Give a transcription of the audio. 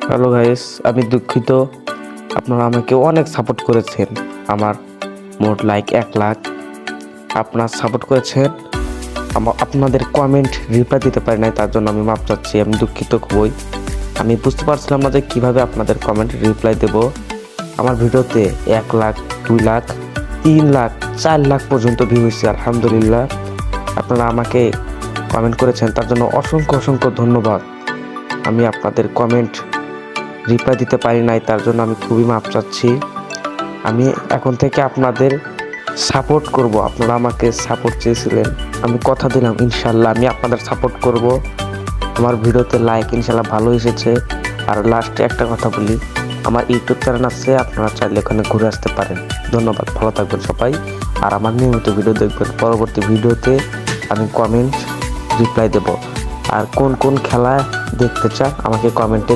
Hello guys, আমি দুঃখিত। আপনারা আমাকে অনেক সাপোর্ট করেছেন। আমার মোট লাইক 1 লাখ আপনারা সাপোর্ট করেছেন। আপনাদের কমেন্ট রিপ্লাই দিতে পারি নাই, তার জন্য আমি মাপ চাচ্ছি। আমি দুঃখিত খুবই। আমি বুঝতে পারছিলাম না যে কীভাবে আপনাদের কমেন্ট রিপ্লাই দেব। আমার ভিডিওতে 1 লাখ, 2 লাখ, 3 লাখ, 4 লাখ পর্যন্ত ভিউ হয়েছে, আলহামদুলিল্লাহ। আপনারা আমাকে কমেন্ট করেছেন, তার জন্য অসংখ্য অসংখ্য ধন্যবাদ। আমি আপনাদের কমেন্ট রিপ্লাই দিতে পারি নাই, তার জন্য আমি খুবই মাপ চাচ্ছি। আমি এখন থেকে আপনাদের সাপোর্ট করব। আপনারা আমাকে সাপোর্ট চেয়েছিলেন, আমি কথা দিলাম ইনশাল্লাহ আমি আপনাদের সাপোর্ট করব। আমার ভিডিওতে লাইক ইনশাল্লাহ ভালো এসেছে। আর লাস্টে একটা কথা বলি, আমার ইউটিউব চ্যানেল আছে, আপনারা চাইলে ওখানে ঘুরে আসতে পারেন। ধন্যবাদ, ভালো থাকবেন সবাই। আর আমার নিয়মিত ভিডিও দেখবেন। পরবর্তী ভিডিওতে আমি কমেন্ট রিপ্লাই দেব। আর কোন কোন খেলা দেখতে চান আমাকে কমেন্টে